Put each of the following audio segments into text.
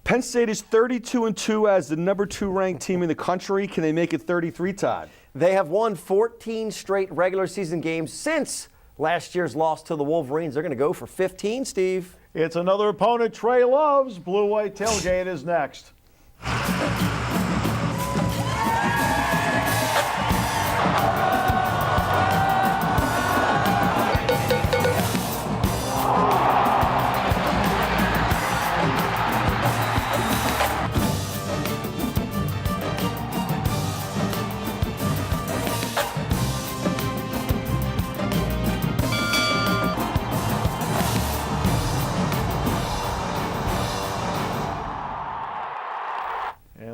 Penn State is 32-2 as the number 2 ranked team in the country. Can they make it 33, Todd? They have won 14 straight regular season games since last year's loss to the Wolverines. They're going to go for 15, Steve. It's another opponent Trey loves. Blue-White Tailgate is next.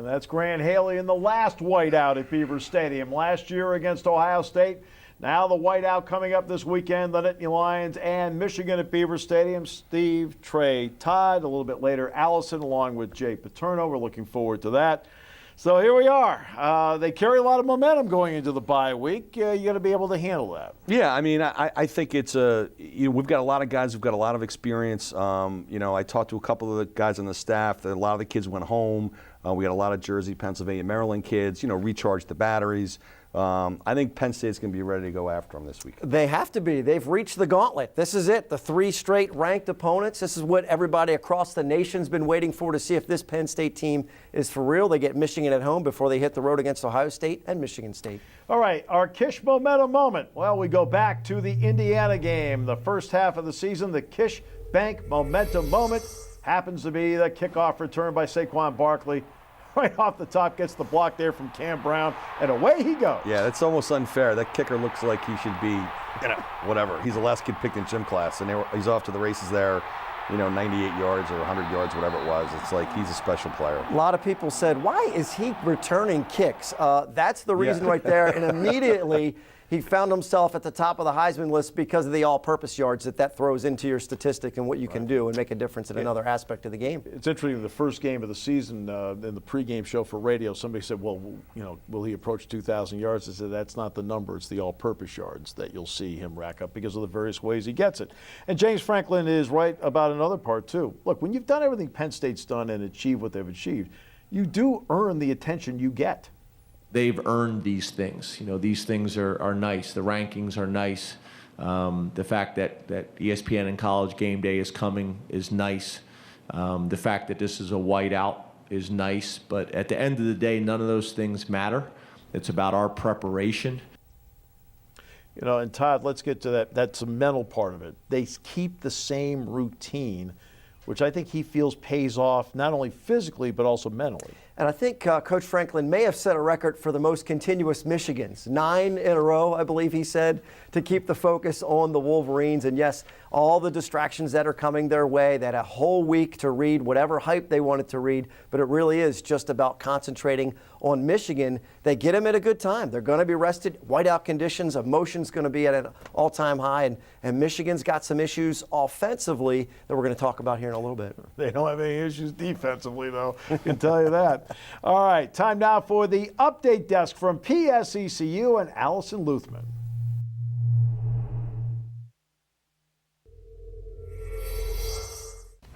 That's Grant Haley in the last whiteout at Beaver Stadium. Last year against Ohio State. Now the whiteout coming up this weekend, the Nittany Lions and Michigan at Beaver Stadium. Steve, Trey, Todd, a little bit later, Allison along with Jay Paterno. We're looking forward to that. So here we are. They carry a lot of momentum going into the bye week. You got to be able to handle that. Yeah, I mean, I think it's we've got a lot of guys who've got a lot of experience. I talked to a couple of the guys on the staff. A lot of the kids went home. We got a lot of Jersey, Pennsylvania, Maryland kids, recharge the batteries. I think Penn State's going to be ready to go after them this week. They have to be. They've reached the gauntlet. This is it, the 3 straight ranked opponents. This is what everybody across the nation's been waiting for to see if this Penn State team is for real. They get Michigan at home before they hit the road against Ohio State and Michigan State. All right, our Kish momentum moment. Well, we go back to the Indiana game. The first half of the season, the Kish Bank momentum moment happens to be the kickoff return by Saquon Barkley. Right off the top, gets the block there from Cam Brown, and away he goes. Yeah, that's almost unfair. That kicker looks like he should be, whatever. He's the last kid picked in gym class, and he's off to the races there, 98 yards or 100 yards, whatever it was. It's like he's a special player. A lot of people said, why is he returning kicks? That's the reason right there, and immediately he found himself at the top of the Heisman list because of the all-purpose yards that throws into your statistic and what you can do and make a difference in another aspect of the game. It's interesting, the first game of the season, in the pregame show for radio, somebody said, well, will he approach 2,000 yards? I said, that's not the number. It's the all-purpose yards that you'll see him rack up because of the various ways he gets it. And James Franklin is right about another part, too. Look, when you've done everything Penn State's done and achieved what they've achieved, you do earn the attention you get. They've earned these things. These things are nice. The rankings are nice. The fact that ESPN and College Game Day is coming is nice. The fact that this is a whiteout is nice. But at the end of the day, none of those things matter. It's about our preparation. And Todd, let's get to that. That's a mental part of it. They keep the same routine, which I think he feels pays off not only physically but also mentally. And I think Coach Franklin may have set a record for the most continuous Michigans. 9 in a row, I believe he said, to keep the focus on the Wolverines. And yes, all the distractions that are coming their way, that a whole week to read whatever hype they wanted to read, but it really is just about concentrating on Michigan. They get them at a good time. They're going to be rested. Whiteout conditions, emotion's going to be at an all-time high, and Michigan's got some issues offensively that we're going to talk about here in a little bit. They don't have any issues defensively, though, I can tell you that. All right, time now for the update desk from PSECU and Allison Luthman.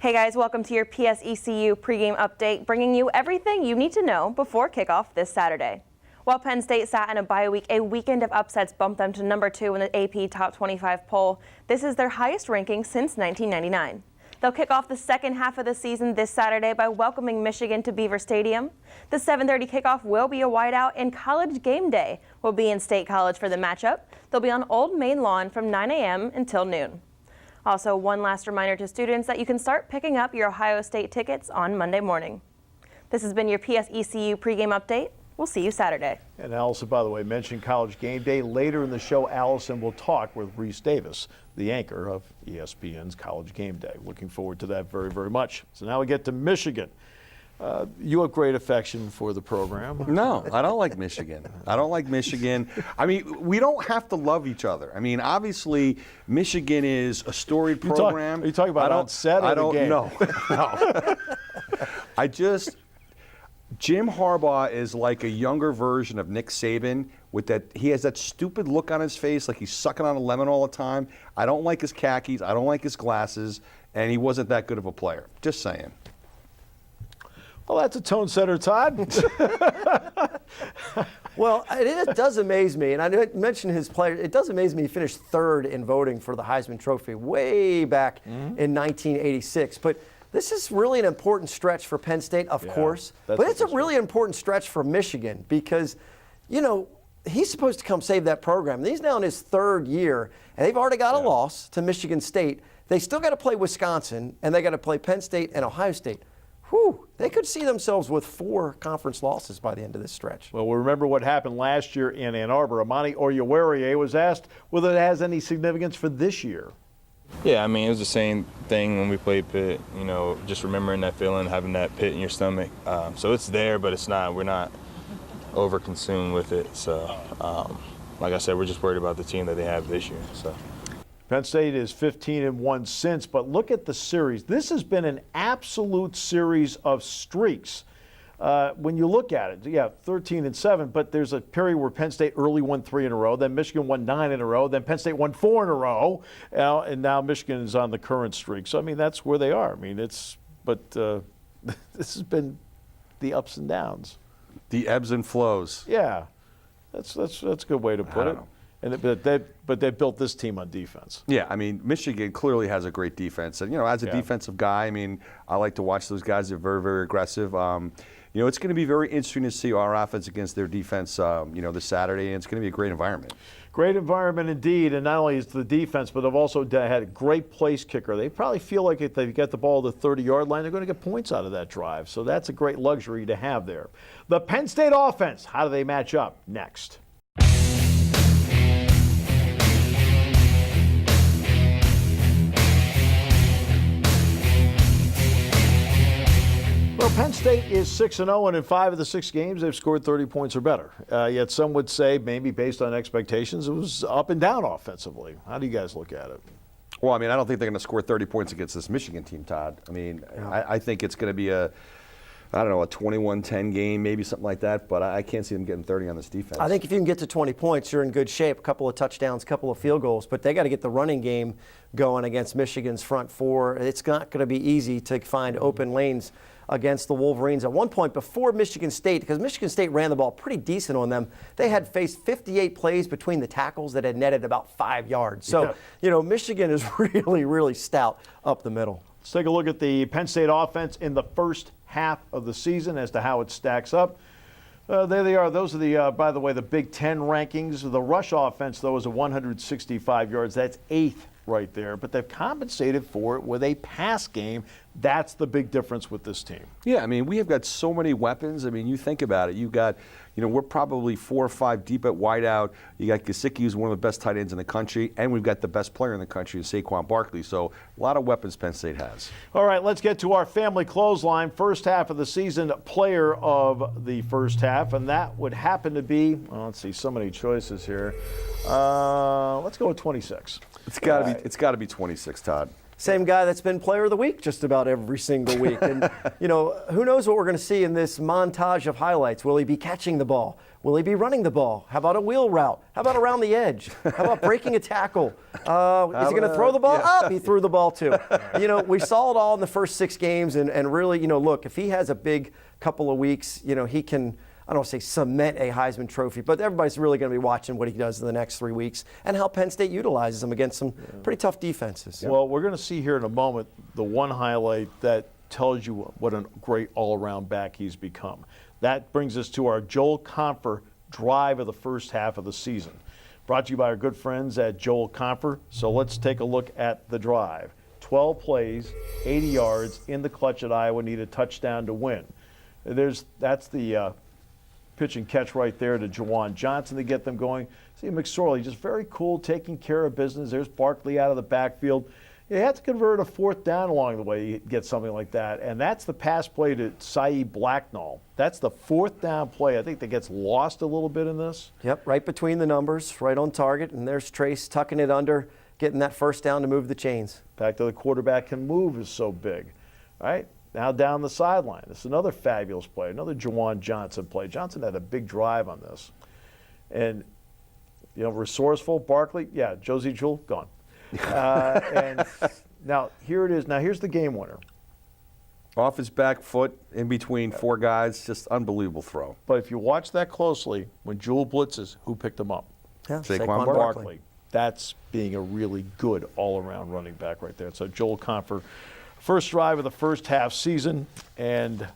Hey guys, welcome to your PSECU pregame update, bringing you everything you need to know before kickoff this Saturday. While Penn State sat in a bye week, a weekend of upsets bumped them to number 2 in the AP Top 25 poll. This is their highest ranking since 1999. They'll kick off the second half of the season this Saturday by welcoming Michigan to Beaver Stadium. The 7:30 kickoff will be a whiteout, and College Game Day will be in State College for the matchup. They'll be on Old Main Lawn from 9 a.m. until noon. Also, one last reminder to students that you can start picking up your Ohio State tickets on Monday morning. This has been your PSECU pregame update. We'll see you Saturday. And Allison, by the way, mentioned College Game Day. Later in the show, Allison will talk with Reese Davis, the anchor of ESPN's College Game Day. Looking forward to that very, very much. So now we get to Michigan. You have great affection for the program. No, I don't like Michigan. I don't like Michigan. I mean, we don't have to love each other. I mean, obviously, Michigan is a storied program. Are you talking about on set or the game? No. Jim Harbaugh is like a younger version of Nick Saban with that. He has that stupid look on his face like he's sucking on a lemon all the time. I don't like his khakis. I don't like his glasses. And he wasn't that good of a player. Just saying. Oh, that's a tone setter, Todd. Well, it does amaze me, and I mentioned his player. It does amaze me he finished third in voting for the Heisman Trophy way back in 1986. But this is really an important stretch for Penn State, of course. But it's a really important stretch for Michigan because, you know, he's supposed to come save that program. He's now in his third year, and they've already got a loss to Michigan State. They still got to play Wisconsin, and they got to play Penn State and Ohio State. Whew, they could see themselves with 4 conference losses by the end of this stretch. Well, we remember what happened last year in Ann Arbor. Amani Oruwariye was asked whether it has any significance for this year. Yeah, I mean, it was the same thing when we played Pitt, you know, just remembering that feeling, having that pit in your stomach. So it's there, but we're not over-consumed with it. So, like I said, we're just worried about the team that they have this year. So. Penn State is 15-1 since, but look at the series. This has been an absolute series of streaks. When you look at it, 13-7, but there's a period where Penn State early won 3 in a row, then Michigan won 9 in a row, then Penn State won 4 in a row, and now Michigan is on the current streak. So, I mean, that's where they are. I mean, this has been the ups and downs. The ebbs and flows. Yeah, that's a good way to put it. But they built this team on defense. Yeah, I mean, Michigan clearly has a great defense. And, you know, as a defensive guy, I mean, I like to watch those guys. They're very, very aggressive. You know, it's going to be very interesting to see our offense against their defense, you know, this Saturday, and it's going to be a great environment. Great environment indeed, and not only is the defense, but they've also had a great place kicker. They probably feel like if they get the ball to the 30-yard line, they're going to get points out of that drive. So that's a great luxury to have there. The Penn State offense, how do they match up? Next. Well, Penn State is 6-0, and in 5 of the 6 games, they've scored 30 points or better. Yet some would say, maybe based on expectations, it was up and down offensively. How do you guys look at it? Well, I mean, I don't think they're going to score 30 points against this Michigan team, Todd. I mean, I think it's going to be a 21-10 game, maybe something like that, but I can't see them getting 30 on this defense. I think if you can get to 20 points, you're in good shape. A couple of touchdowns, a couple of field goals, but they got to get the running game going against Michigan's front 4. It's not going to be easy to find open lanes against the Wolverines. At one point before Michigan State, because Michigan State ran the ball pretty decent on them, they had faced 58 plays between the tackles that had netted about 5 yards. So, you know, Michigan is really, really stout up the middle. Let's take a look at the Penn State offense in the first half of the season as to how it stacks up. There they are. Those are the, by the way, the Big Ten rankings. The rush offense, though, is 165 yards. That's 8th right there. But they've compensated for it with a pass game. That's the big difference with this team. Yeah, I mean, we have got so many weapons. I mean, you think about it. You've got, you know, we're probably 4 or 5 deep at wideout. You got Gesicki, who's one of the best tight ends in the country, and we've got the best player in the country, Saquon Barkley. So a lot of weapons Penn State has. All right, let's get to our family clothesline. First half of the season, player of the first half, and that would happen to be, well, let's see, so many choices here. Let's go with 26. It's got to be 26, Todd. Same guy that's been player of the week just about every single week. And, you know, who knows what we're going to see in this montage of highlights. Will he be catching the ball? Will he be running the ball? How about a wheel route? How about around the edge? How about breaking a tackle? Is he going to throw the ball? Up, he threw the ball too. You know, we saw it all in the first 6 games. And really, you know, look, if he has a big couple of weeks, you know, he can, I don't want to say cement a Heisman Trophy, but everybody's really going to be watching what he does in the next 3 weeks and how Penn State utilizes him against some pretty tough defenses. Well, we're going to see here in a moment the one highlight that tells you what a great all-around back he's become. That brings us to our Joel Confer drive of the first half of the season. Brought to you by our good friends at Joel Confer. So let's take a look at the drive. 12 plays, 80 yards in the clutch at Iowa, need a touchdown to win. That's the pitch and catch right there to Juwan Johnson to get them going. See McSorley just very cool, taking care of business. There's Barkley out of the backfield. You have to convert a 4th down along the way to get something like that. And that's the pass play to Saeed Blacknall. That's the 4th down play. I think that gets lost a little bit in this. Yep, right between the numbers, right on target. And there's Trace tucking it under, getting that 1st down to move the chains. The fact that the quarterback can move is so big. All right, now down the sideline. This is another fabulous play, another Juwan Johnson play. Johnson had a big drive on this. And, you know, resourceful, Barkley, yeah, Josie Jewell, gone. And now here it is. Now here's the game winner. Off his back foot, in between four guys, just unbelievable throw. But if you watch that closely, when Jewel blitzes, who picked him up? Yeah, Saquon Saquon Barkley. That's being a really good all-around running back right there. So Joel Confer, first drive of the first half season, and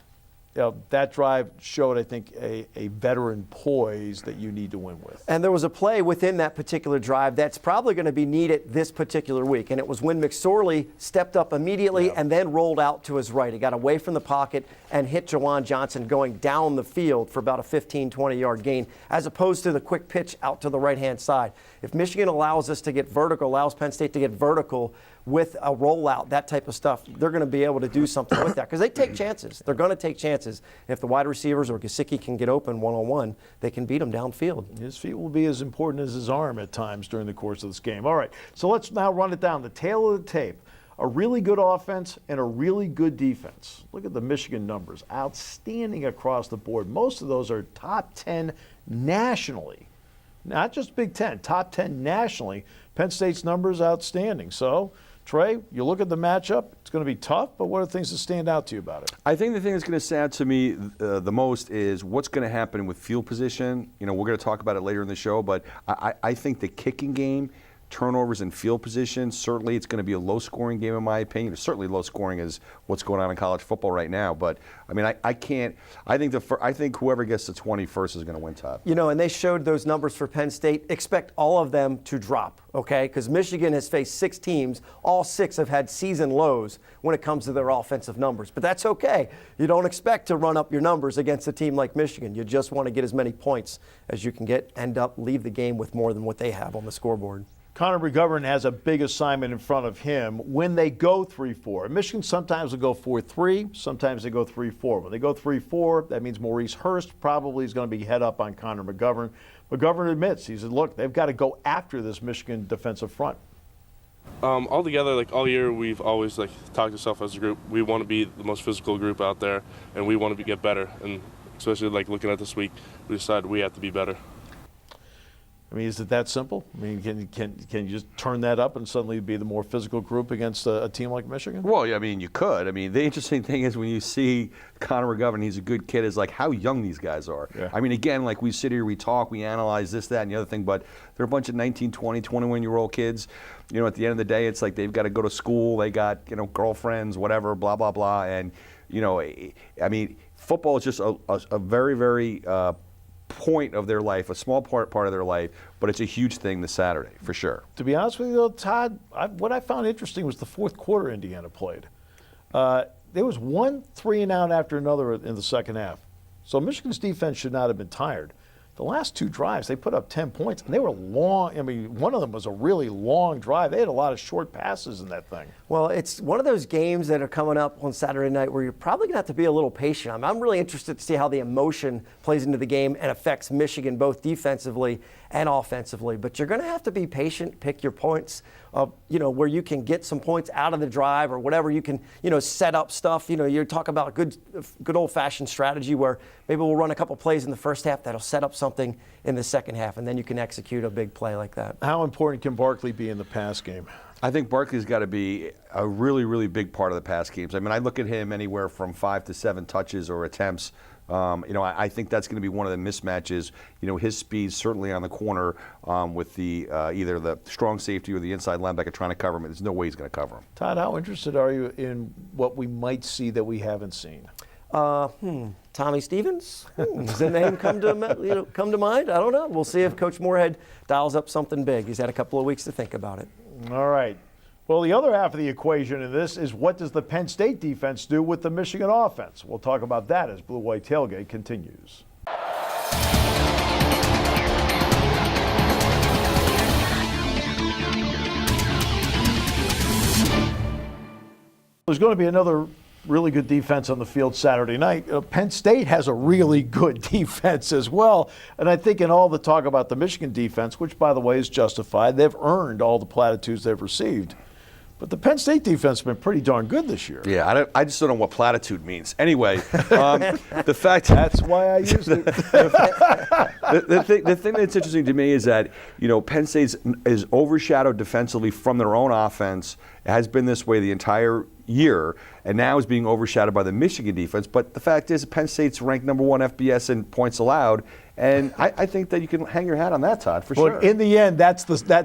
that drive showed, I think, a veteran poise that you need to win with. And there was a play within that particular drive that's probably going to be needed this particular week. And it was when McSorley stepped up immediately and then rolled out to his right. He got away from the pocket and hit Jawan Johnson going down the field for about a 15, 20-yard gain, as opposed to the quick pitch out to the right-hand side. If Michigan allows us to get vertical, allows Penn State to get vertical with a rollout, that type of stuff, they're going to be able to do something with that because they take chances. They're going to take chances. If the wide receivers or Gesicki can get open one-on-one, they can beat them downfield. His feet will be as important as his arm at times during the course of this game. All right, so let's now run it down. The tail of the tape. A really good offense and a really good defense. Look at the Michigan numbers. Outstanding across the board. Most of those are top 10 nationally. Not just Big Ten, top 10 nationally. Penn State's numbers outstanding. So, Trey, you look at the matchup, it's going to be tough, but what are things that stand out to you about it? I think the thing that's going to stand out to me the most is what's going to happen with field position. You know, we're going to talk about it later in the show, but I think the kicking game, turnovers and field position, certainly it's going to be a low-scoring game in my opinion. It's certainly low-scoring as what's going on in college football right now. But I mean, I think whoever gets to 21st is going to win, Todd. You know, and they showed those numbers for Penn State. Expect all of them to drop, okay? Because Michigan has faced 6 teams. All 6 have had season lows when it comes to their offensive numbers. But that's okay. You don't expect to run up your numbers against a team like Michigan. You just want to get as many points as you can get, leave the game with more than what they have on the scoreboard. Connor McGovern has a big assignment in front of him when they go 3-4. Michigan sometimes will go 4-3, sometimes they go 3-4. When they go 3-4, that means Maurice Hurst probably is going to be head up on Connor McGovern. McGovern admits, he said, look, they've got to go after this Michigan defensive front. All together, like all year, we've always talked to ourselves as a group. We want to be the most physical group out there, and we want to get better. And especially looking at this week, we decided we have to be better. I mean, is it that simple? I mean, can you just turn that up and suddenly be the more physical group against a team like Michigan? Well, yeah, I mean, you could. I mean, the interesting thing is when you see Connor McGovern, he's a good kid, is how young these guys are. Yeah. I mean, again, we sit here, we talk, we analyze this, that, and the other thing, but they're a bunch of 19, 20, 21-year-old kids. You know, at the end of the day, it's like they've got to go to school, they got, girlfriends, whatever, blah, blah, blah. And, I mean, football is just a very, very point of their life, a small part of their life, but it's a huge thing this Saturday for sure. To be honest with you, though, Todd, what I found interesting was the fourth quarter Indiana played. There was one 3-and-out after another in the second half. So Michigan's defense should not have been tired. The last 2 drives, they put up 10 points, and they were long. I mean, one of them was a really long drive. They had a lot of short passes in that thing. Well, it's one of those games that are coming up on Saturday night where you're probably going to have to be a little patient. I'm really interested to see how the emotion plays into the game and affects Michigan both defensively and offensively. But you're going to have to be patient, pick your points, where you can get some points out of the drive or whatever you can, set up stuff. You talk about good old-fashioned strategy where maybe we'll run a couple plays in the first half that'll set up something in the second half, and then you can execute a big play like that. How important can Barkley be in the pass game? I think Barkley's got to be a really, really big part of the pass games. I mean, I look at him anywhere from 5 to 7 touches or attempts. I think that's going to be one of the mismatches. His speed certainly on the corner with the either the strong safety or the inside linebacker trying to cover him. There's no way he's going to cover him. Todd, how interested are you in what we might see that we haven't seen? Tommy Stevens? Does the name come to mind? I don't know. We'll see if Coach Moorhead dials up something big. He's had a couple of weeks to think about it. All right. Well, the other half of the equation in this is what does the Penn State defense do with the Michigan offense? We'll talk about that as Blue White Tailgate continues. There's going to be another really good defense on the field Saturday night. Penn State has a really good defense as well. And I think in all the talk about the Michigan defense, which, by the way, is justified, they've earned all the platitudes they've received. But the Penn State defense has been pretty darn good this year. Yeah, I just don't know what platitude means. Anyway, the fact that's why I used it. the thing that's interesting to me is that Penn State is overshadowed defensively from their own offense. It has been this way the entire year, and now is being overshadowed by the Michigan defense. But the fact is, Penn State's ranked #1 FBS in points allowed, and I think that you can hang your hat on that, Todd, for sure. But in the end, that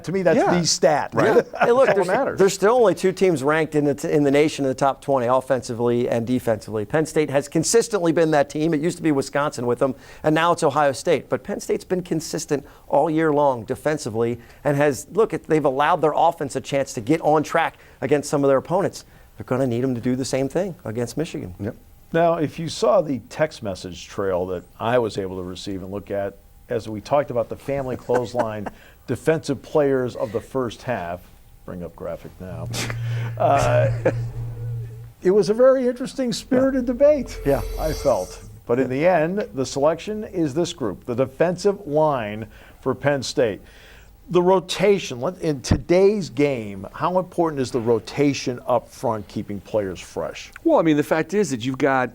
to me, that's the stat. Right. Hey, look, That's all that matters. there's still only 2 teams ranked in the nation in the top 20, offensively and defensively. Penn State has consistently been that team. It used to be Wisconsin with them, and now it's Ohio State. But Penn State's been consistent all year long defensively, and they've allowed their offense a chance to get on track against some of their opponents. They're going to need them to do the same thing against Michigan. Yep. Now, if you saw the text message trail that I was able to receive and look at as we talked about the family clothesline defensive players of the first half, bring up graphic now, it was a very interesting, spirited debate, I felt. But in the end, the selection is this group, the defensive line for Penn State. The rotation, in today's game, how important is the rotation up front, keeping players fresh? Well, I mean, the fact is that you've got,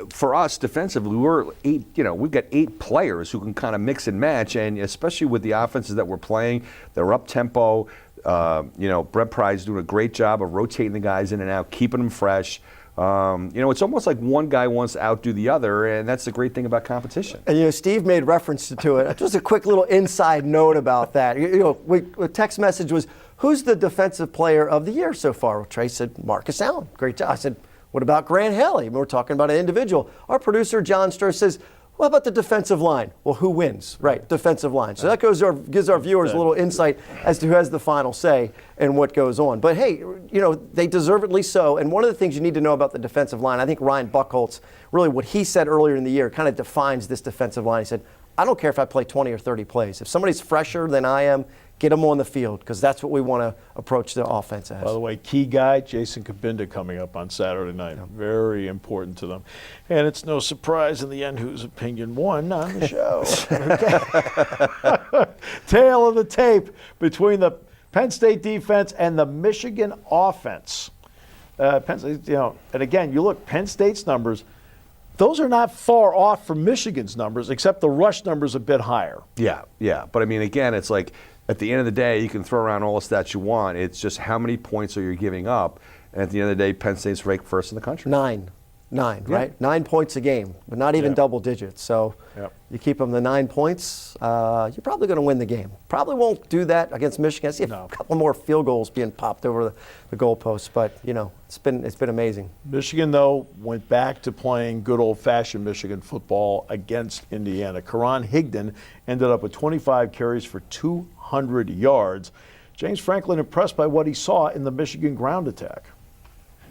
for us defensively, we've got 8 players who can kind of mix and match, and especially with the offenses that we're playing, they're up tempo. Brent Pryde's doing a great job of rotating the guys in and out, keeping them fresh. It's almost like one guy wants to outdo the other, and that's the great thing about competition. And Steve made reference to it. Just a quick little inside note about that. The text message was, "Who's the defensive player of the year so far?" Trey said, "Marcus Allen, great job." I said, "What about Grant Haley?" We're talking about an individual. Our producer John Sturr says, "What about the defensive line?" Well, who wins? Right, defensive line. So that gives our viewers a little insight as to who has the final say and what goes on. But hey, they deservedly so. And one of the things you need to know about the defensive line, I think Ryan Buchholz, really what he said earlier in the year kind of defines this defensive line. He said, "I don't care if I play 20 or 30 plays. If somebody's fresher than I am, get them on the field, because that's what we want to approach the offense as." By the way, key guy, Jason Kabinda, coming up on Saturday night. Very important to them. And it's no surprise in the end whose opinion won on the show. Tail of the tape between the Penn State defense and the Michigan offense. Penn State, and again, you look, Penn State's numbers, those are not far off from Michigan's numbers, except the rush number's a bit higher. Yeah. But I mean, again, it's like at the end of the day, you can throw around all the stats you want. It's just how many points are you giving up? And at the end of the day, Penn State's ranked first in the country. Nine, right? 9 points a game, but not even double digits. So you keep them to 9 points, you're probably going to win the game. Probably won't do that against Michigan. I see a couple more field goals being popped over the goalposts, but it's been amazing. Michigan, though, went back to playing good old-fashioned Michigan football against Indiana. Karan Higdon ended up with 25 carries for 200 yards. James Franklin impressed by what he saw in the Michigan ground attack.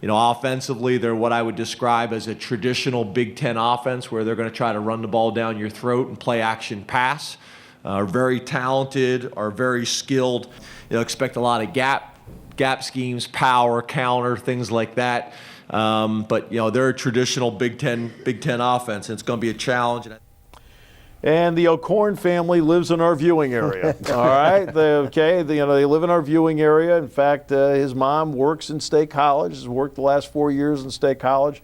Offensively, they're what I would describe as a traditional Big Ten offense, where they're going to try to run the ball down your throat and play action pass. Are very talented, are very skilled. Expect a lot of gap schemes, power, counter, things like that. But they're a traditional Big Ten offense, and it's going to be a challenge. And the O'Korn family lives in our viewing area. All right, they live in our viewing area. In fact, his mom works in State College. Has worked the last 4 years in State College.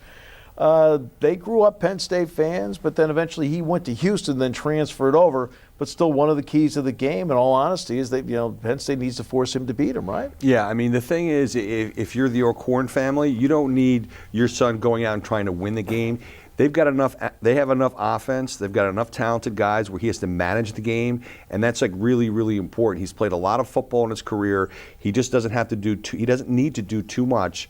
They grew up Penn State fans, but then eventually he went to Houston, then transferred over. But still, one of the keys to the game, in all honesty, is that Penn State needs to force him to beat him, right? Yeah, I mean, the thing is, if you're the O'Korn family, you don't need your son going out and trying to win the game. They have enough offense. They've got enough talented guys where he has to manage the game, and that's like really, really important. He's played a lot of football in his career. He just doesn't have to he doesn't need to do too much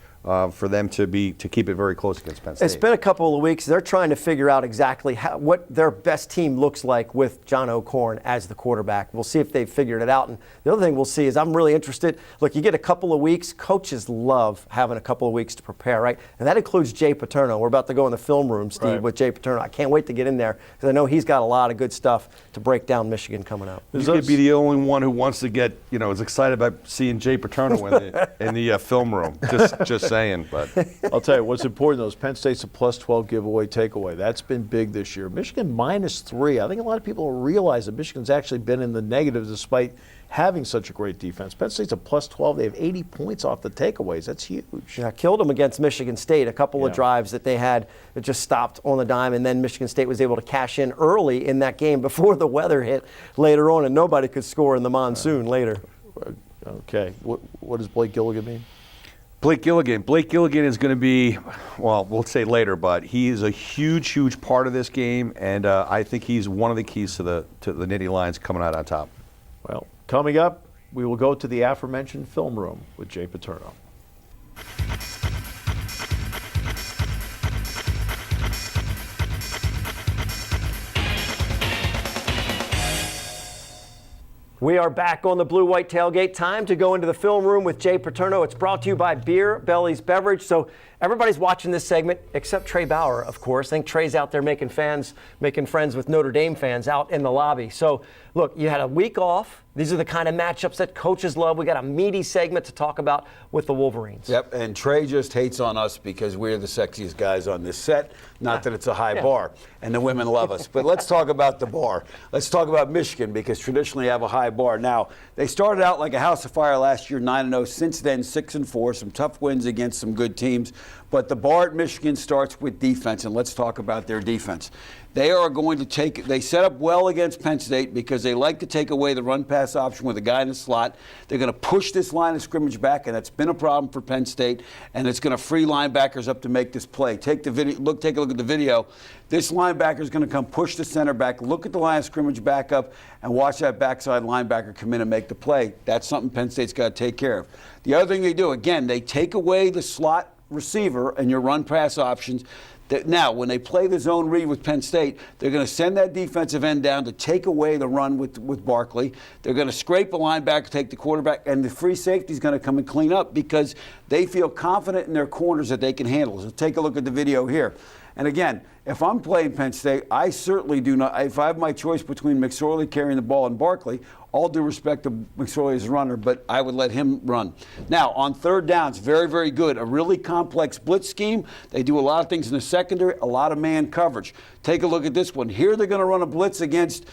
for them to keep it very close against Penn State. It's been a couple of weeks. They're trying to figure out exactly what their best team looks like with John O'Korn as the quarterback. We'll see if they've figured it out. And the other thing we'll see is I'm really interested. Look, you get a couple of weeks. Coaches love having a couple of weeks to prepare, right? And that includes Jay Paterno. We're about to go in the film room, Steve, with Jay Paterno. I can't wait to get in there because I know he's got a lot of good stuff to break down Michigan coming up. You could be the only one who wants to get, is excited about seeing Jay Paterno in the film room. Just saying, but I'll tell you what's important though is Penn State's a +12 giveaway takeaway. That's been big this year. Michigan -3. I think a lot of people realize that Michigan's actually been in the negatives despite having such a great defense. Penn State's a +12. They have 80 points off the takeaways. That's huge. Yeah, killed them against Michigan State. A couple of drives that they had that just stopped on the dime, and then Michigan State was able to cash in early in that game before the weather hit later on, and nobody could score in the monsoon later. Okay. What does Blake Gilligan mean? Blake Gilligan. Blake Gilligan is going to be, well, we'll say later, but he is a huge, huge part of this game, and I think he's one of the keys to the Nittany Lions coming out on top. Well, coming up, we will go to the aforementioned film room with Jay Paterno. We are back on the Blue-White Tailgate. Time to go into the film room with Jay Paterno. It's brought to you by Beer Belly's Beverage. So everybody's watching this segment except Trey Bauer, of course. I think Trey's out there making friends with Notre Dame fans out in the lobby. So look, you had a week off. These are the kind of matchups that coaches love. We got a meaty segment to talk about with the Wolverines. Yep, and Trey just hates on us because we're the sexiest guys on this set. Not that it's a high bar, and the women love us. But let's talk about the bar. Let's talk about Michigan, because traditionally they have a high bar. Now, they started out like a house of fire last year, 9-0. Since then, 6-4. Some tough wins against some good teams. But the bar at Michigan starts with defense, and let's talk about their defense. They are going to they set up well against Penn State because they like to take away the run-pass option with a guy in the slot. They're going to push this line of scrimmage back, and that's been a problem for Penn State, and it's going to free linebackers up to make this play. Take a look at the video. This linebacker is going to come push the center back, look at the line of scrimmage back up, and watch that backside linebacker come in and make the play. That's something Penn State's got to take care of. The other thing they do, again, they take away the slot receiver and your run-pass options. Now, when they play the zone read with Penn State, they're going to send that defensive end down to take away the run with Barkley. They're going to scrape a linebacker, take the quarterback, and the free safety is going to come and clean up because they feel confident in their corners that they can handle. So take a look at the video here. And again, if I'm playing Penn State, I certainly do not. If I have my choice between McSorley carrying the ball and Barkley, all due respect to McSorley as a runner, but I would let him run. Now, on third downs, very, very good. A really complex blitz scheme. They do a lot of things in the secondary, a lot of man coverage. Take a look at this one. Here they're going to run a blitz against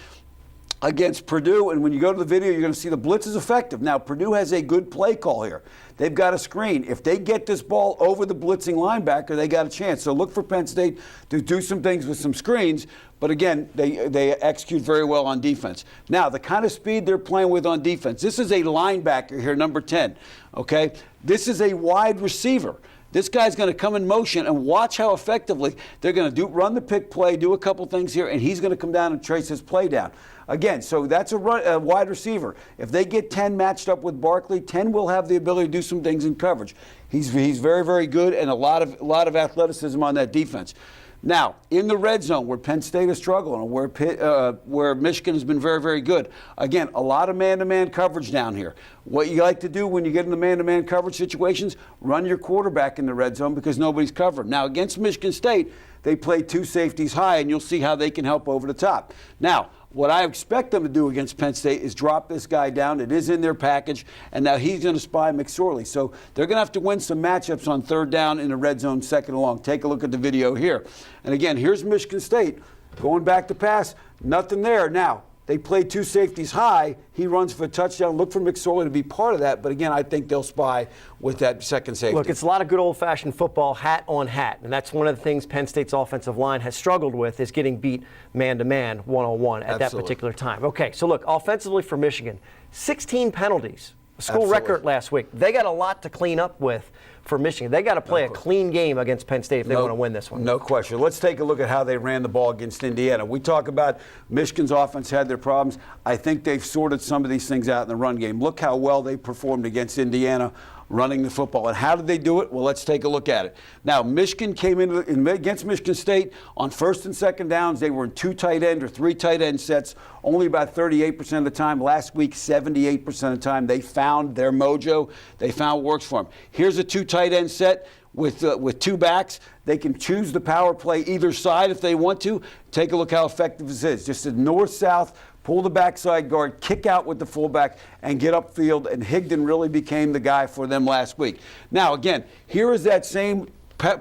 Purdue, and when you go to the video, you're going to see the blitz is effective. Now, Purdue has a good play call here. They've got a screen. If they get this ball over the blitzing linebacker, they got a chance. So look for Penn State to do some things with some screens, but again, they execute very well on defense. Now, the kind of speed they're playing with on defense, this is a linebacker here, number 10, okay? This is a wide receiver. This guy's going to come in motion and watch how effectively they're going to run the pick play, do a couple things here, and he's going to come down and trace his play down. Again, so that's a wide receiver. If they get 10 matched up with Barkley, 10 will have the ability to do some things in coverage. He's very, very good, and a lot of athleticism on that defense. Now, in the red zone, where Penn State is struggling, and where Michigan has been very, very good, again, a lot of man-to-man coverage down here. What you like to do when you get in the man-to-man coverage situations, run your quarterback in the red zone because nobody's covered. Now, against Michigan State, they play two safeties high, and you'll see how they can help over the top. Now, what I expect them to do against Penn State is drop this guy down. It is in their package, and now he's going to spy McSorley. So they're going to have to win some matchups on third down in the red zone, second and long. Take a look at the video here. And again, here's Michigan State going back to pass. Nothing there. Now, they play two safeties high. He runs for a touchdown. Look for McSorley to be part of that. But again, I think they'll spy with that second safety. Look, it's a lot of good old-fashioned football, hat on hat. And that's one of the things Penn State's offensive line has struggled with, is getting beat man-to-man, one-on-one at that particular time. Okay, so look, offensively for Michigan, 16 penalties. A school record last week. They got a lot to clean up with for Michigan. They got to play a clean game against Penn State if they want to win this one. No question. Let's take a look at how they ran the ball against Indiana. We talk about Michigan's offense had their problems. I think they've sorted some of these things out in the run game. Look how well they performed against Indiana running the football. And how did they do it? Well, let's take a look at it. Now, Michigan came in against Michigan State on first and second downs. They were in two tight end or three tight end sets only about 38% of the time. Last week, 78% of the time. They found their mojo. They found what works for them. Here's a two tight end set with two backs. They can choose the power play either side if they want to. Take a look how effective this is. Just a north-south, pull the backside guard, kick out with the fullback, and get upfield. And Higdon really became the guy for them last week. Now, again, here is that same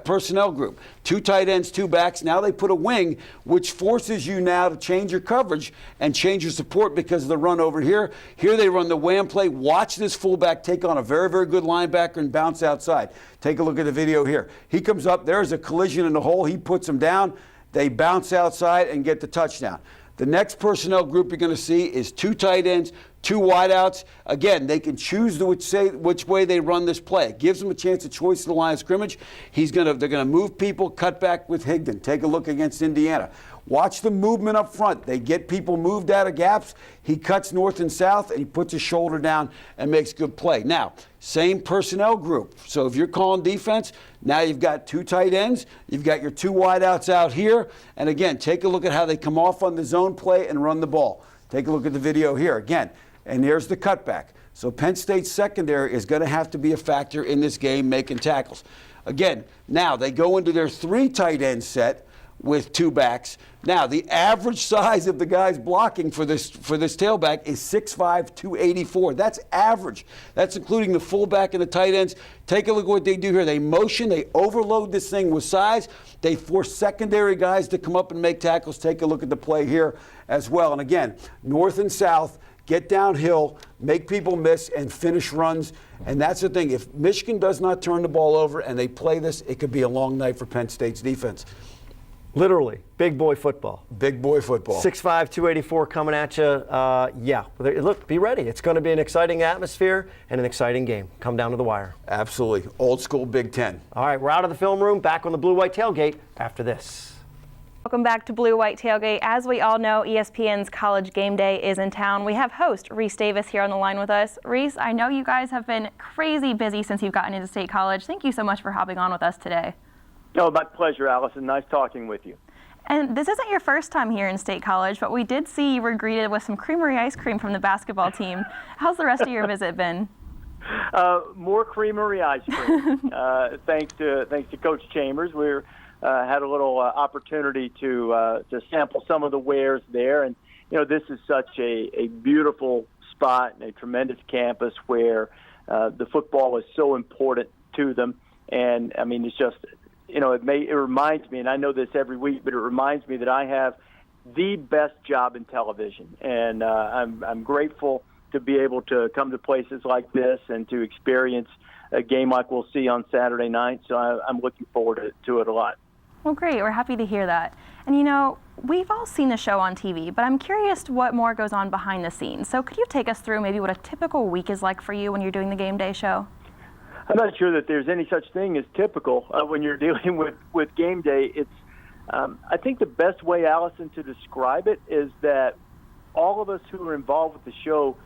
personnel group. Two tight ends, two backs. Now they put a wing, which forces you now to change your coverage and change your support because of the run over here. Here they run the wham play. Watch this fullback take on a very, very good linebacker and bounce outside. Take a look at the video here. He comes up. There's a collision in the hole. He puts him down. They bounce outside and get the touchdown. The next personnel group you're going to see is two tight ends, 2 wideouts. Again, they can choose which way they run this play. It gives them a chance of choice in the line of scrimmage. They're gonna move people, cut back with Higdon. Take a look against Indiana. Watch the movement up front. They get people moved out of gaps. He cuts north and south, and he puts his shoulder down and makes good play. Now, same personnel group. So if you're calling defense, now you've got 2 tight ends. You've got your 2 wideouts out here. And again, take a look at how they come off on the zone play and run the ball. Take a look at the video here again. And here's the cutback. So Penn State's secondary is going to have to be a factor in this game making tackles. Again, now they go into their 3 tight end set with 2 backs. Now, the average size of the guys blocking for this tailback is 6'5", 284. That's average. That's including the fullback and the tight ends. Take a look at what they do here. They motion, they overload this thing with size. They force secondary guys to come up and make tackles. Take a look at the play here as well. And again, north and south, get downhill, make people miss, and finish runs. And that's the thing. If Michigan does not turn the ball over and they play this, it could be a long night for Penn State's defense. Literally, big boy football. Big boy football. 6'5", 284 coming at you. Yeah, look, be ready. It's going to be an exciting atmosphere and an exciting game. Come down to the wire. Absolutely. Old school Big Ten. All right, we're out of the film room, back on the Blue White Tailgate after this. Welcome back to Blue White Tailgate. As we all know, ESPN's College Game Day is in town. We have host Rece Davis here on the line with us. Rece, I know you guys have been crazy busy since you've gotten into State College. Thank you so much for hopping on with us today. No, my pleasure, Allison. Nice talking with you. And this isn't your first time here in State College, but we did see you were greeted with some creamery ice cream from the basketball team. How's the rest of your visit been? More creamery ice cream. Thanks to Coach Chambers. We had a little opportunity to sample some of the wares there, and this is such a beautiful spot and a tremendous campus where the football is so important to them. And I mean, it's just. It reminds me, and I know this every week, but it reminds me that I have the best job in television, and I'm grateful to be able to come to places like this and to experience a game like we'll see on Saturday night. So I'm looking forward to it a lot. Well, great. We're happy to hear that. And we've all seen the show on TV, but I'm curious what more goes on behind the scenes. So could you take us through maybe what a typical week is like for you when you're doing the Game Day show? I'm not sure that there's any such thing as typical when you're dealing with Game Day. It's I think the best way, Allison, to describe it is that all of us who are involved with the show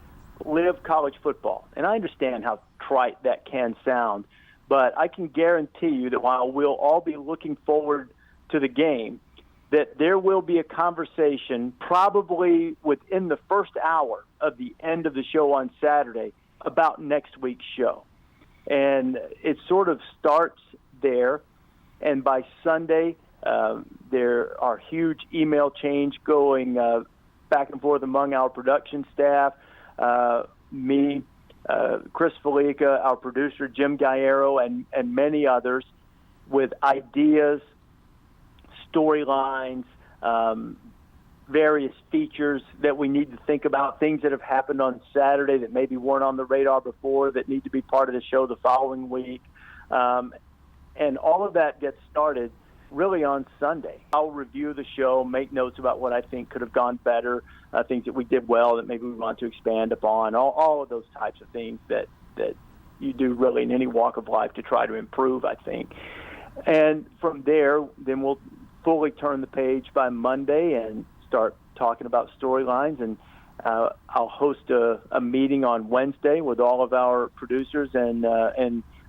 live college football. And I understand how trite that can sound, but I can guarantee you that while we'll all be looking forward to the game, that there will be a conversation probably within the first hour of the end of the show on Saturday about next week's show. And it sort of starts there, and by Sunday, there are huge email chains going back and forth among our production staff, me, Chris Felica, our producer, Jim Galliero, and many others with ideas, storylines, various features that we need to think about, things that have happened on Saturday that maybe weren't on the radar before that need to be part of the show the following week. And all of that gets started really on Sunday. I'll review the show, make notes about what I think could have gone better, things that we did well that maybe we want to expand upon, all of those types of things that you do really in any walk of life to try to improve, I think. And from there, then we'll fully turn the page by Monday and start talking about storylines, and I'll host a meeting on Wednesday with all of our producers and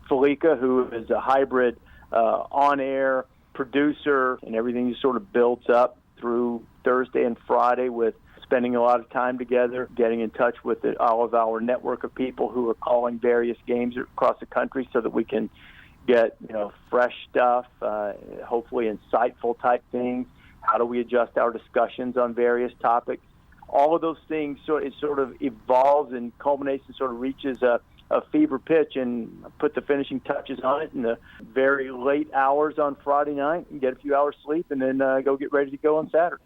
Felica, who is a hybrid on-air producer, and everything just sort of builds up through Thursday and Friday with spending a lot of time together, getting in touch with all of our network of people who are calling various games across the country so that we can get fresh stuff, hopefully insightful type things. How do we adjust our discussions on various topics? All of those things it sort of evolves and culminates and sort of reaches a fever pitch and put the finishing touches on it in the very late hours on Friday night and get a few hours sleep and then go get ready to go on Saturday.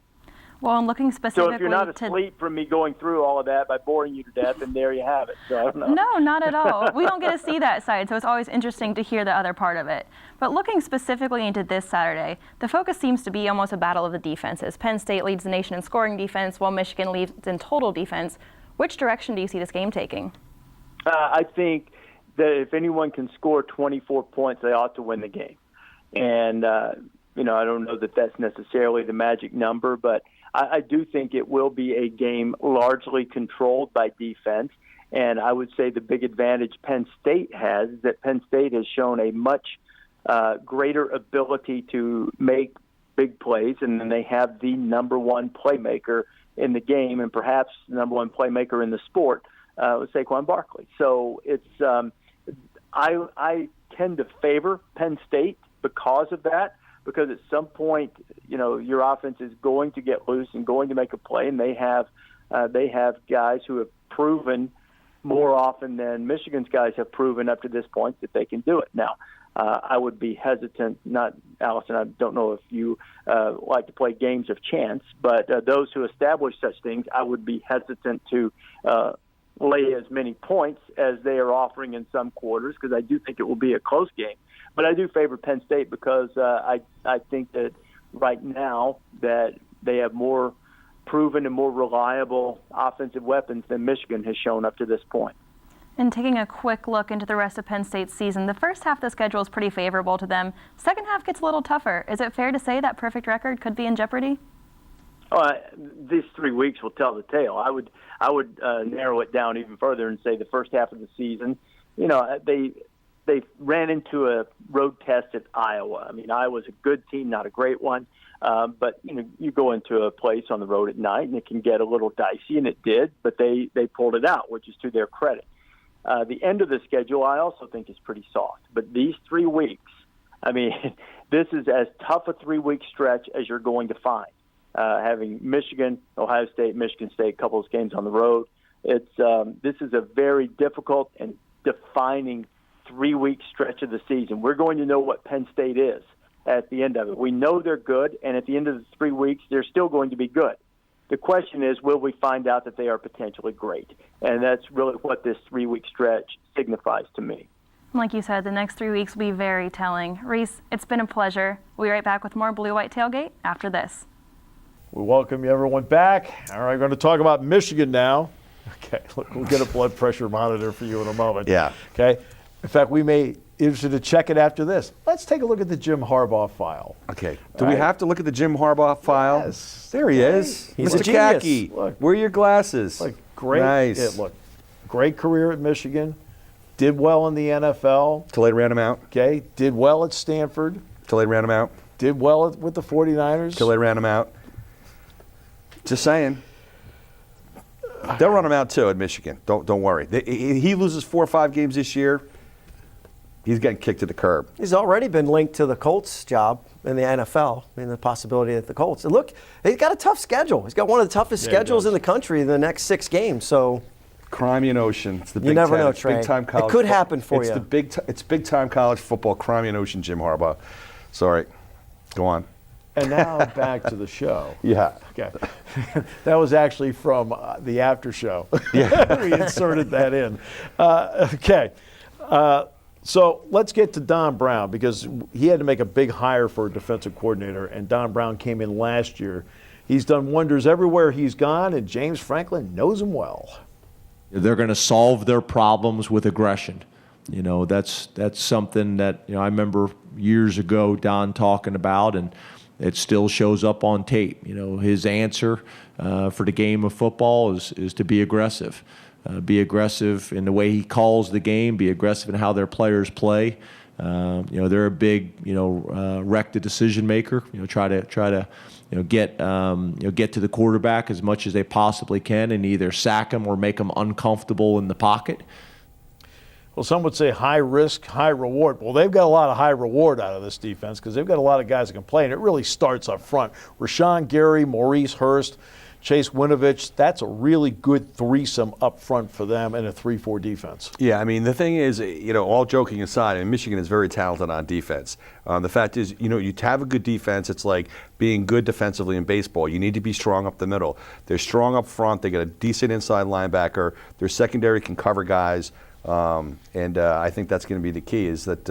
Well, I'm looking specifically So if you're not asleep from me going through all of that by boring you to death, then there you have it. So I don't know. No, not at all. We don't get to see that side, so it's always interesting to hear the other part of it. But looking specifically into this Saturday, the focus seems to be almost a battle of the defenses. Penn State leads the nation in scoring defense, while Michigan leads in total defense. Which direction do you see this game taking? I think that if anyone can score 24 points, they ought to win the game. And, I don't know that that's necessarily the magic number, but I do think it will be a game largely controlled by defense. And I would say the big advantage Penn State has is that Penn State has shown a much greater ability to make big plays, and then they have the number one playmaker in the game, and perhaps the number one playmaker in the sport, with Saquon Barkley. So it's I tend to favor Penn State because of that, because at some point, your offense is going to get loose and going to make a play, and they have guys who have proven more often than Michigan's guys have proven up to this point that they can do it. Now, I would be hesitant, not Allison, I don't know if you like to play games of chance, but those who establish such things, I would be hesitant to lay as many points as they are offering in some quarters, because I do think it will be a close game. But I do favor Penn State because I think that right now that they have more proven and more reliable offensive weapons than Michigan has shown up to this point. And taking a quick look into the rest of Penn State's season, the first half of the schedule is pretty favorable to them. Second half gets a little tougher. Is it fair to say that perfect record could be in jeopardy? These 3 weeks will tell the tale. I would narrow it down even further and say the first half of the season, they ran into a road test at Iowa. I mean, Iowa's a good team, not a great one. But you go into a place on the road at night and it can get a little dicey, and it did, but they pulled it out, which is to their credit. The end of the schedule I also think is pretty soft. But these 3 weeks, I mean, this is as tough a 3-week stretch as you're going to find. Having Michigan, Ohio State, Michigan State, a couple of games on the road. This is a very difficult and defining 3-week stretch of the season. We're going to know what Penn State is at the end of it. We know they're good, and at the end of the 3 weeks, they're still going to be good. The question is, will we find out that they are potentially great? And that's really what this 3-week stretch signifies to me. Like you said, the next 3 weeks will be very telling. Reese, it's been a pleasure. We'll be right back with more Blue-White Tailgate after this. We welcome everyone back. All right, we're going to talk about Michigan now. Okay, look, we'll get a blood pressure monitor for you in a moment. Yeah. Okay. In fact, we may be interested to check it after this. Let's take a look at the Jim Harbaugh file. Okay. Do we have to look at the Jim Harbaugh file? Yes. There he is. He's Mr. a genius. Khaki. Look. Where are your glasses? Like great. Nice. Yeah, look, great career at Michigan. Did well in the NFL. Till they ran him out. Okay. Did well at Stanford. Till they ran him out. Did well with the 49ers. Till they ran him out. Just saying. They'll run him out too at Michigan. Don't worry. He loses 4 or 5 games this year. He's getting kicked to the curb. He's already been linked to the Colts job in the NFL. I mean, the possibility at the Colts. And look, he's got a tough schedule. He's got one of the toughest schedules in the country in the next 6 games. So, Crimean Ocean. It's the Big you never Ten. know, It's Trey. big time college. It could happen for you. It's big time college football. Crimean Ocean. Jim Harbaugh. Sorry. Go on. And now back to the show. Yeah. Okay. That was actually from the after show. Yeah. We inserted that in. Okay. So let's get to Don Brown, because he had to make a big hire for a defensive coordinator, and Don Brown came in last year. He's done wonders everywhere he's gone, and James Franklin knows him well. They're going to solve their problems with aggression. That's something that I remember years ago Don talking about, and it still shows up on tape. His answer for the game of football is to be aggressive. Be aggressive in the way he calls the game. Be aggressive in how their players play. They're a big, wreck the decision maker. Try to get to the quarterback as much as they possibly can, and either sack him or make him uncomfortable in the pocket. Well, some would say high risk, high reward. Well, they've got a lot of high reward out of this defense, because they've got a lot of guys that can play, and it really starts up front. Rashawn Gary, Maurice Hurst, Chase Winovich, that's a really good threesome up front for them in a 3-4 defense. Yeah, I mean, the thing is, all joking aside, Michigan is very talented on defense. The fact is, you have a good defense. It's like being good defensively in baseball. You need to be strong up the middle. They're strong up front. They got a decent inside linebacker. Their secondary can cover guys. I think that's going to be the key. Is that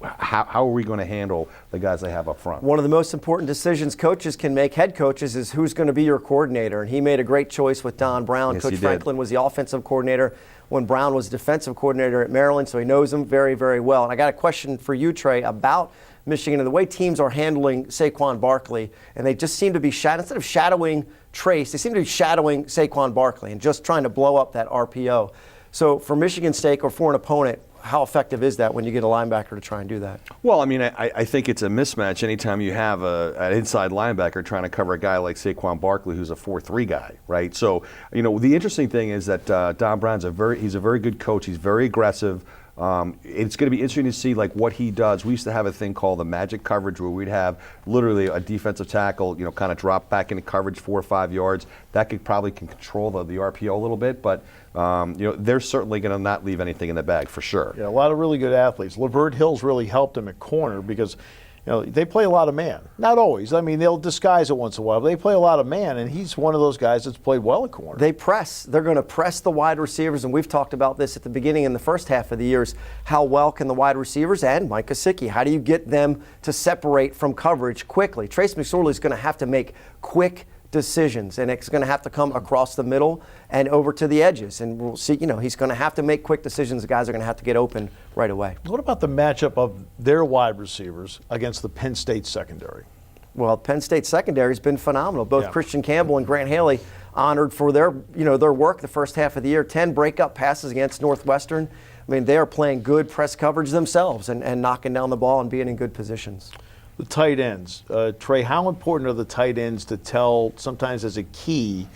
how are we going to handle the guys they have up front? One of the most important decisions coaches can make, head coaches, is who's going to be your coordinator. And he made a great choice with Don Brown. Yes, Coach he did. Franklin was the offensive coordinator when Brown was defensive coordinator at Maryland, so he knows him very, very well. And I got a question for you, Trey, about Michigan and the way teams are handling Saquon Barkley. And they just seem to be instead of shadowing Trace, they seem to be shadowing Saquon Barkley and just trying to blow up that RPO. So for Michigan's sake or for an opponent, how effective is that when you get a linebacker to try and do that? Well, I mean, I think it's a mismatch anytime you have an inside linebacker trying to cover a guy like Saquon Barkley, who's a 4-3 guy, right? So, the interesting thing is that Don Brown's he's a very good coach. He's very aggressive. It's going to be interesting to see what he does. We used to have a thing called the magic coverage where we'd have literally a defensive tackle, kind of drop back into coverage 4 or 5 yards. That probably can control the RPO a little bit, but they're certainly going to not leave anything in the bag for sure. Yeah, a lot of really good athletes. Lavert Hill's really helped him at corner because they play a lot of man. Not always. I mean, they'll disguise it once in a while, but they play a lot of man, and he's one of those guys that's played well at corner. They press. They're going to press the wide receivers, and we've talked about this at the beginning in the first half of the years. How well can the wide receivers and Mike Gesicki, how do you get them to separate from coverage quickly? Trace McSorley is going to have to make quick decisions, and it's going to have to come across the middle and over to the edges. And we'll see, he's going to have to make quick decisions. The guys are going to have to get open right away. What about the matchup of their wide receivers against the Penn State secondary? Well, Penn State secondary has been phenomenal. Both Christian Campbell and Grant Haley honored for their work the first half of the year. 10 breakup passes against Northwestern. I mean, they are playing good press coverage themselves and knocking down the ball and being in good positions. The tight ends. Trey, how important are the tight ends to tell sometimes as a key?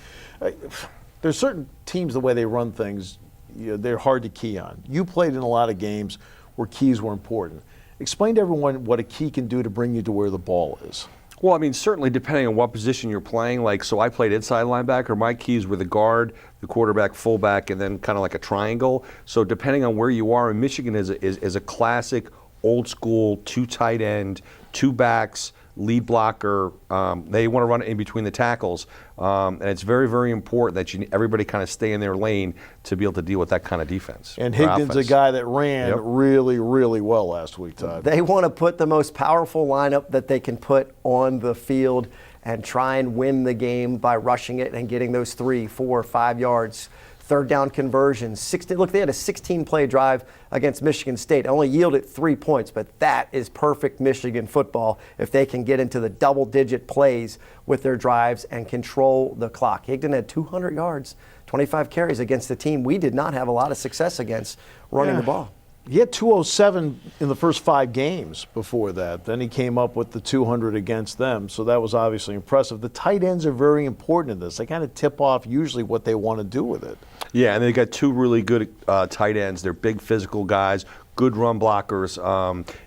There's certain teams, the way they run things, they're hard to key on. You played in a lot of games where keys were important. Explain to everyone what a key can do to bring you to where the ball is. Well, I mean, certainly depending on what position you're playing. So I played inside linebacker. My keys were the guard, the quarterback, fullback, and then kind of like a triangle. So depending on where you are, and Michigan is a classic old school 2 tight end, 2 backs, lead blocker. They want to run it in between the tackles. And it's very, very important that everybody kind of stay in their lane to be able to deal with that kind of defense. And Higdon's a guy that ran really, really well last week, Todd. They want to put the most powerful lineup that they can put on the field and try and win the game by rushing it and getting those 3, 4, 5 yards. Third down conversions. Look, they had a 16-play drive against Michigan State. Only yielded 3 points, but that is perfect Michigan football if they can get into the double-digit plays with their drives and control the clock. Higdon had 200 yards, 25 carries against the team we did not have a lot of success against running the ball. He had 207 in the first 5 games before that. Then he came up with the 200 against them, so that was obviously impressive. The tight ends are very important in this. They kind of tip off usually what they want to do with it. Yeah, and they got 2 really good tight ends. They're big physical guys, good run blockers.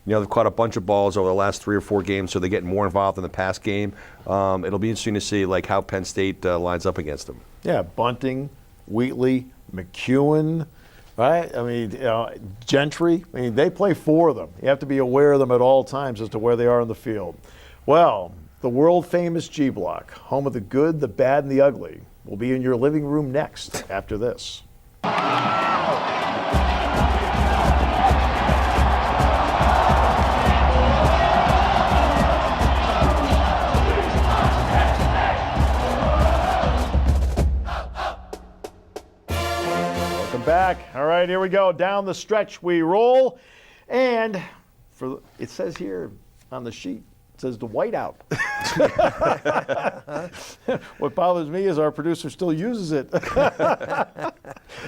They've caught a bunch of balls over the last 3 or 4 games, so they're getting more involved in the pass game. It'll be interesting to see how Penn State lines up against them. Yeah, Bunting, Wheatley, McEwen. Right? I mean, Gentry. I mean, they play for them. You have to be aware of them at all times as to where they are on the field. Well, the world-famous G Block, home of the good, the bad, and the ugly, will be in your living room next after this. Back. All right, here we go. Down the stretch we roll. And it says here on the sheet, it says the whiteout. What bothers me is our producer still uses it.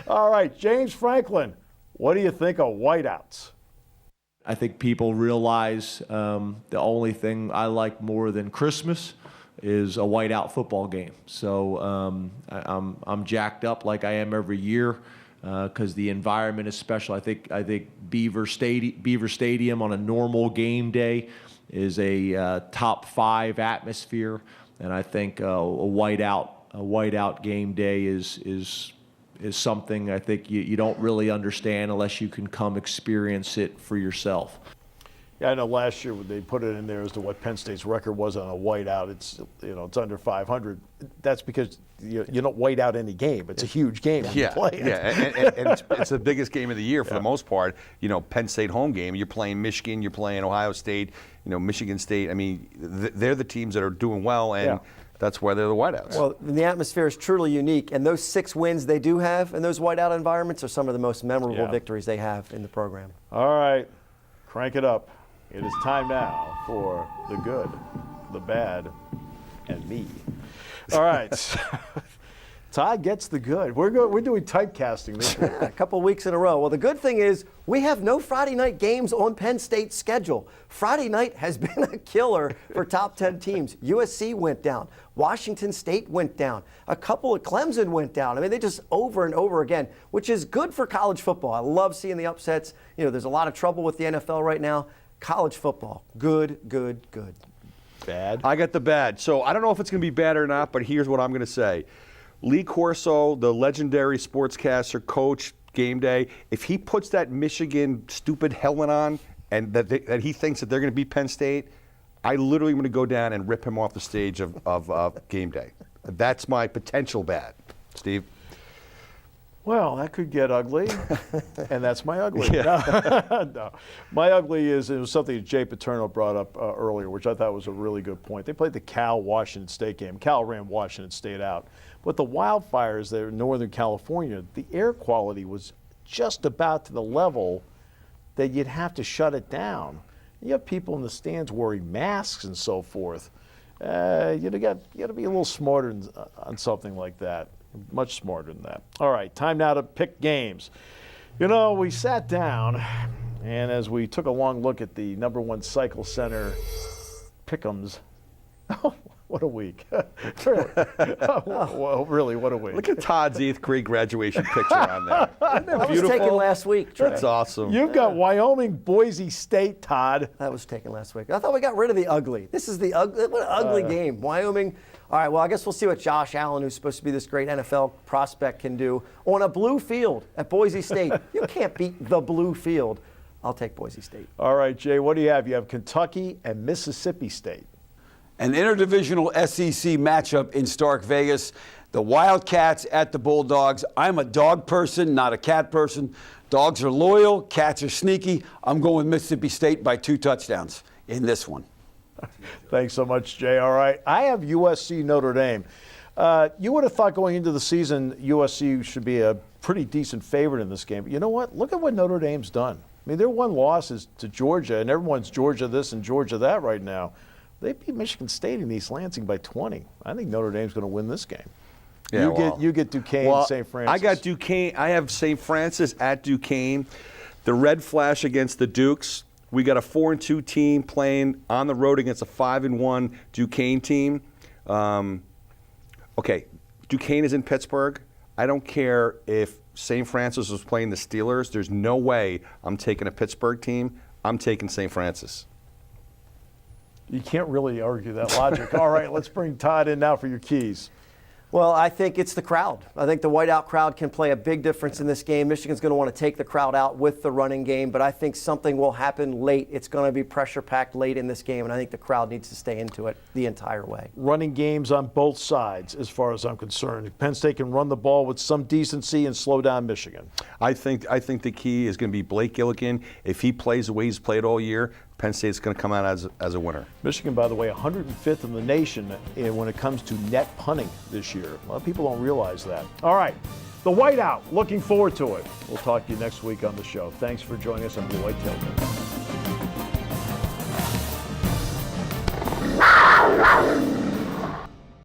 All right, James Franklin, what do you think of whiteouts? I think people realize the only thing I like more than Christmas is a whiteout football game. So I'm jacked up like I am every year. Because the environment is special. I think Beaver Stadium on a normal game day is a top 5 atmosphere, and I think a whiteout game day is something I think you don't really understand unless you can come experience it for yourself. Yeah, I know last year when they put it in there as to what Penn State's record was on a whiteout. It's it's under 500. That's because you don't white out any game. It's a huge game. When you play it. And it's the biggest game of the year for the most part. Penn State home game. You're playing Michigan. You're playing Ohio State. Michigan State. I mean, they're the teams that are doing well, and that's why they're the whiteouts. Well, the atmosphere is truly unique, and those 6 wins they do have in those whiteout environments are some of the most memorable victories they have in the program. All right, crank it up. It is time now for the good, the bad, and me. All right. Todd gets the good. We're doing typecasting this week. A couple weeks in a row. Well, the good thing is we have no Friday night games on Penn State's schedule. Friday night has been a killer for top 10 teams. USC went down. Washington State went down. A couple of Clemson went down. I mean, they just over and over again, which is good for college football. I love seeing the upsets. There's a lot of trouble with the NFL right now. College football, good, good, good. Bad? I got the bad. So I don't know if it's going to be bad or not, but here's what I'm going to say. Lee Corso, the legendary sportscaster, coach, GameDay, if he puts that Michigan stupid helmet on and that he thinks that they're going to beat Penn State, I literally am going to go down and rip him off the stage of GameDay. That's my potential bad. Steve? Well, that could get ugly, and that's my ugly. No. My ugly it was something that Jay Paterno brought up earlier, which I thought was a really good point. They played the Cal-Washington State game. Cal ran Washington State out. But the wildfires there in Northern California, the air quality was just about to the level that you'd have to shut it down. You have people in the stands wearing masks and so forth. You got to be a little smarter on something like that. Much smarter than that. All right, time now to pick games. We sat down, and as we took a long look at the #1 Cycle Center pick'ems, what a week. Really. Well, really, what a week. Look at Todd's 8th grade graduation picture on there. Isn't that That was beautiful? taken last week, Trey. That's awesome. You've got Wyoming, Boise State, Todd. That was taken last week. I thought we got rid of the ugly. This is the ugly. What an ugly game. Wyoming. All right, well, I guess we'll see what Josh Allen, who's supposed to be this great NFL prospect, can do on a blue field at Boise State. You can't beat the blue field. I'll take Boise State. All right, Jay, what do you have? You have Kentucky and Mississippi State. An interdivisional SEC matchup in Stark Vegas. The Wildcats at the Bulldogs. I'm a dog person, not a cat person. Dogs are loyal, cats are sneaky. I'm going with Mississippi State by 2 touchdowns in this one. Thanks so much, Jay. All right, I have USC Notre Dame. You would have thought going into the season USC should be a pretty decent favorite in this game. But you know what? Look at what Notre Dame's done. I mean, their one loss is to Georgia, and everyone's Georgia this and Georgia that right now. They beat Michigan State in East Lansing by 20. I think Notre Dame's going to win this game. Yeah, you get Duquesne, St. Francis. I got Duquesne. I have St. Francis at Duquesne. The red flash against the Dukes. We got a 4-2 team playing on the road against a 5-1 Duquesne team. Okay, Duquesne is in Pittsburgh. I don't care if St. Francis was playing the Steelers. There's no way I'm taking a Pittsburgh team. I'm taking St. Francis. You can't really argue that logic. All right, let's bring Todd in now for your keys. Well, I think it's the crowd. I think the whiteout crowd can play a big difference in this game. Michigan's going to want to take the crowd out with the running game, but I think something will happen late. It's going to be pressure-packed late in this game, and I think the crowd needs to stay into it the entire way. Running games on both sides, as far as I'm concerned. Penn State can run the ball with some decency and slow down Michigan. I think the key is going to be Blake Gillikin. If he plays the way he's played all year, Penn State's going to come out as a winner. Michigan, by the way, 105th in the nation when it comes to net punting this year. A lot of people don't realize that. All right, the whiteout. Looking forward to it. We'll talk to you next week on the show. Thanks for joining us on Blue White Tailgate.